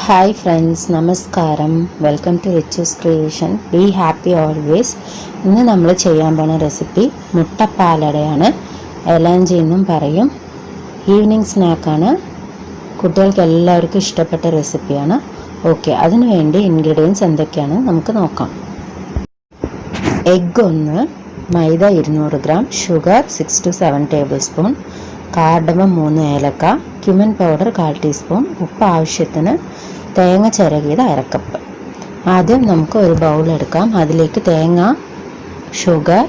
Hi friends, Namaskaram. Welcome to Rich's Creation. Be happy always. ഇന്ന് നമ്മൾ ചെയ്യാൻ പോകുന്ന റെസിപ്പി മുട്ടപ്പാലടയാണ്. എലാഞ്ചി എന്നും പറയും. ഈവനിങ് സ്നാക്കാണ്. കുട്ടികൾക്ക് എല്ലാവർക്കും ഇഷ്ടപ്പെട്ട റെസിപ്പിയാണ്. ഓക്കെ, അതിനു വേണ്ടി ഇൻഗ്രീഡിയൻസ് എന്തൊക്കെയാണ് നമുക്ക് നോക്കാം. Egg 1, maida 200 gram, sugar 6 to 7 table spoon, cardamom 3 ഏലക്ക, ക്യുമിൻ പൗഡർ 1/4 ടീസ്പൂൺ, ഉപ്പ് ആവശ്യത്തിന്, തേങ്ങ ചിരകിയത് 1/2 കപ്പ്. ആദ്യം നമുക്ക് ഒരു ബൗൾ എടുക്കാം. അതിലേക്ക് തേങ്ങ, ഷുഗർ,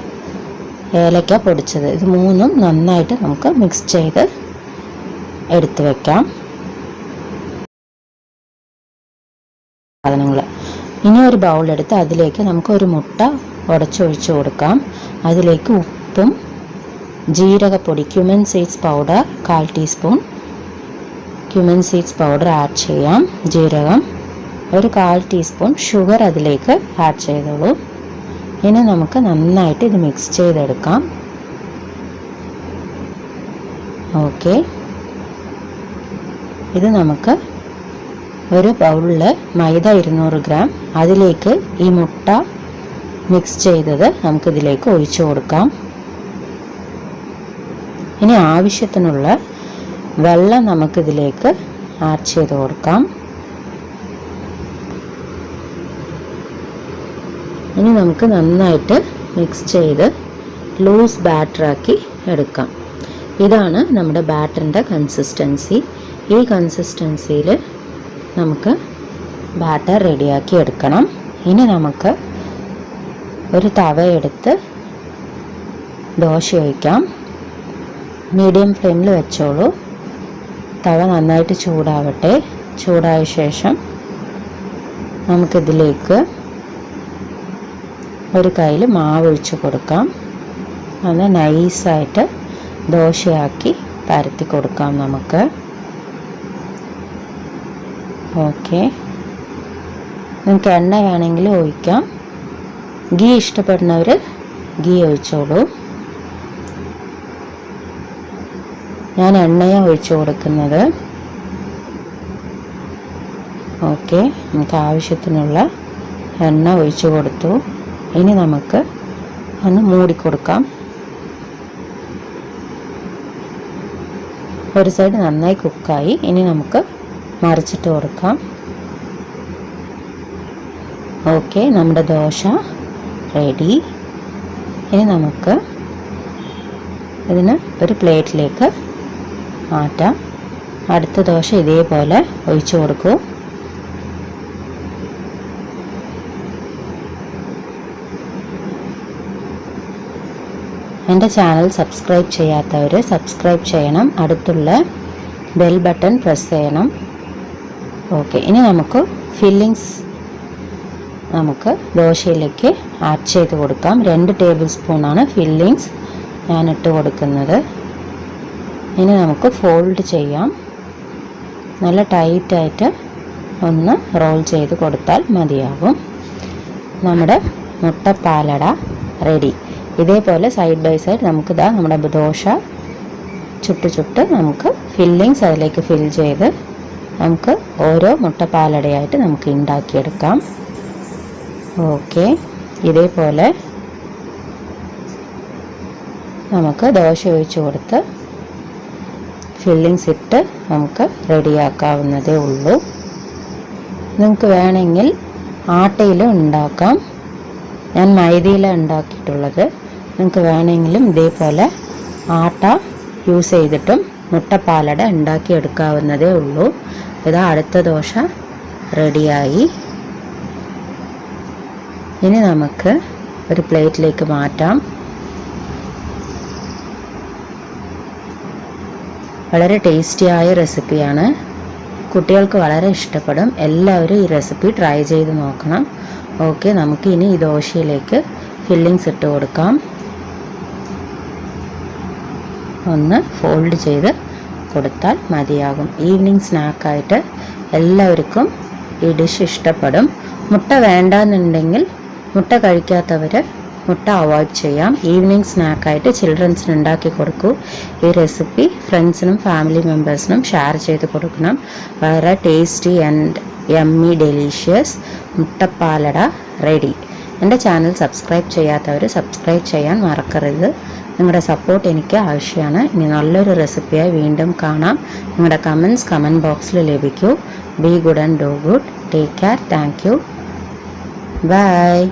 ഏലക്ക പൊടിച്ചത്, ഇത് മൂന്നും നന്നായിട്ട് നമുക്ക് മിക്സ് ചെയ്ത് എടുത്തു വയ്ക്കാം. സാധനങ്ങൾ ഇനി ഒരു ബൗൾ എടുത്ത് അതിലേക്ക് നമുക്ക് ഒരു മുട്ട ഉടച്ചൊഴിച്ച് കൊടുക്കാം. അതിലേക്ക് ഉപ്പും ജീരകപ്പൊടി cumin seeds powder 1/4 teaspoon cumin seeds powder add ചെയ്യാം. ജീരകം ഒരു 1/4 ടീസ്പൂൺ, ഷുഗർ അതിലേക്ക് ആഡ് ചെയ്തോളൂ. ഇനി നമുക്ക് നന്നായിട്ട് ഇത് മിക്സ് ചെയ്തെടുക്കാം. ഓക്കെ, ഇത് നമുക്ക് ഒരു ബൗളിൽ മൈദ 200 ഗ്രാം, അതിലേക്ക് ഈ മുട്ട മിക്സ് ചെയ്തത് നമുക്കിതിലേക്ക് ഒഴിച്ചു കൊടുക്കാം. ഇനി ആവശ്യത്തിനുള്ള വെള്ളം നമുക്കിതിലേക്ക് ആഡ് ചെയ്ത് കൊടുക്കാം. ഇനി നമുക്ക് നന്നായിട്ട് മിക്സ് ചെയ്ത് ലൂസ് ബാറ്ററാക്കി എടുക്കാം. ഇതാണ് നമ്മുടെ ബാറ്ററിൻ്റെ കൺസിസ്റ്റൻസി. ഈ കൺസിസ്റ്റൻസിയിൽ നമുക്ക് ബാറ്റർ റെഡിയാക്കി എടുക്കണം. ഇനി നമുക്ക് ഒരു തവ എടുത്ത് ദോശ ഒഴിക്കാം. മീഡിയം ഫ്ലെയിമിൽ വെച്ചോളൂ. തവ നന്നായിട്ട് ചൂടാവട്ടെ. ചൂടായ ശേഷം നമുക്കിതിലേക്ക് ഒരു കയ്യിൽ മാവ് ഒഴിച്ച് കൊടുക്കാം. അത് നൈസായിട്ട് ദോശയാക്കി പരത്തി കൊടുക്കാം നമുക്ക്. ഓക്കെ, നിങ്ങൾക്ക് എണ്ണ വേണമെങ്കിൽ ഒഴിക്കാം. ഗീ ഇഷ്ടപ്പെടുന്നവർ ഗീ ഒഴിച്ചോളൂ. ഞാൻ എണ്ണയാണ് ഒഴിച്ചു കൊടുക്കുന്നത്. ഓക്കെ, നമുക്ക് ആവശ്യത്തിനുള്ള എണ്ണ ഒഴിച്ചു കൊടുത്തു. ഇനി നമുക്ക് ഒന്ന് മൂടിക്കൊടുക്കാം. ഒരു സൈഡ് നന്നായി കുക്കായി. ഇനി നമുക്ക് മറിച്ചിട്ട് കൊടുക്കാം. ഓക്കെ, നമ്മുടെ ദോശ റെഡി. ഇനി നമുക്ക് ഇതിന് ഒരു പ്ലേറ്റിലേക്ക് മാറ്റാം. അടുത്ത ദോശ ഇതേപോലെ ഒഴിച്ചു കൊടുക്കൂ. എൻ്റെ ചാനൽ സബ്സ്ക്രൈബ് ചെയ്യാത്തവർ സബ്സ്ക്രൈബ് ചെയ്യണം. അടുത്തുള്ള ബെൽ ബട്ടൺ പ്രസ് ചെയ്യണം. ഓക്കെ, ഇനി നമുക്ക് ഫില്ലിങ്സ് നമുക്ക് ദോശയിലേക്ക് ആഡ് ചെയ്ത് കൊടുക്കാം. 2 ടേബിൾ സ്പൂണാണ് ഫില്ലിങ്സ് ഞാൻ ഇട്ട് കൊടുക്കുന്നത്. ഇനി നമുക്ക് ഫോൾഡ് ചെയ്യാം. നല്ല ടൈറ്റായിട്ട് ഒന്ന് റോൾ ചെയ്ത് കൊടുത്താൽ മതിയാകും. നമ്മുടെ മുട്ടപ്പാലട റെഡി. ഇതേപോലെ സൈഡ് ബൈ സൈഡ് നമുക്കിതാ നമ്മുടെ ദോശ ചുട്ട് നമുക്ക് ഫില്ലിങ്സ് അതിലേക്ക് ഫിൽ ചെയ്ത് നമുക്ക് ഓരോ മുട്ടപ്പാലടയായിട്ട് നമുക്ക് ഉണ്ടാക്കിയെടുക്കാം. ഓക്കെ, ഇതേപോലെ നമുക്ക് ദോശ ഒഴിച്ച് കൊടുത്ത് ഫില്ലിങ്സ് ഇട്ട് നമുക്ക് റെഡിയാക്കാവുന്നതേ ഉള്ളൂ. നിങ്ങൾക്ക് വേണമെങ്കിൽ ആട്ടയിലും ഉണ്ടാക്കാം. ഞാൻ മൈദയിലാണ് ഉണ്ടാക്കിയിട്ടുള്ളത്. നിങ്ങൾക്ക് വേണമെങ്കിലും ഇതേപോലെ ആട്ട യൂസ് ചെയ്തിട്ടും മുട്ടപ്പാലട ഉണ്ടാക്കിയെടുക്കാവുന്നതേ ഉള്ളൂ. ഇതാ അടുത്ത ദോശ റെഡിയായി. ഇനി നമുക്ക് ഒരു പ്ലേറ്റിലേക്ക് മാറ്റാം. വളരെ ടേസ്റ്റിയായ റെസിപ്പിയാണ്. കുട്ടികൾക്ക് വളരെ ഇഷ്ടപ്പെടും. എല്ലാവരും ഈ റെസിപ്പി ട്രൈ ചെയ്ത് നോക്കണം. ഓക്കെ, നമുക്ക് ഇനി ഈ ദോശയിലേക്ക് ഫില്ലിങ്സ് ഇട്ട് കൊടുക്കാം. ഒന്ന് ഫോൾഡ് ചെയ്ത് കൊടുത്താൽ മതിയാകും. ഈവനിങ് സ്നാക്കായിട്ട് എല്ലാവർക്കും ഈ ഡിഷ് ഇഷ്ടപ്പെടും. മുട്ട വേണ്ടെന്നുണ്ടെങ്കിൽ മുട്ട കഴിക്കാത്തവർ മുട്ട അവോയ്ഡ് ചെയ്യാം. ഈവനിങ് സ്നാക്കായിട്ട് ചിൽഡ്രൻസിന് ഉണ്ടാക്കി കൊടുക്കൂ. ഈ റെസിപ്പി ഫ്രണ്ട്സിനും ഫാമിലി മെമ്പേഴ്സിനും ഷെയർ ചെയ്ത് കൊടുക്കണം. വളരെ ടേസ്റ്റി ആൻഡ് യമ്മി ഡെലീഷ്യസ് മുട്ടപ്പാലട റെഡി. എൻ്റെ ചാനൽ സബ്സ്ക്രൈബ് ചെയ്യാത്തവർ സബ്സ്ക്രൈബ് ചെയ്യാൻ മറക്കരുത്. നിങ്ങളുടെ സപ്പോർട്ട് എനിക്ക് ആവശ്യമാണ്. ഇനി നല്ലൊരു റെസിപ്പിയായി വീണ്ടും കാണാം. നിങ്ങളുടെ കമൻറ്റ്സ് കമൻറ്റ് ബോക്സിൽ ലഭിക്കൂ. Be good and do good. Take care. Thank you. By.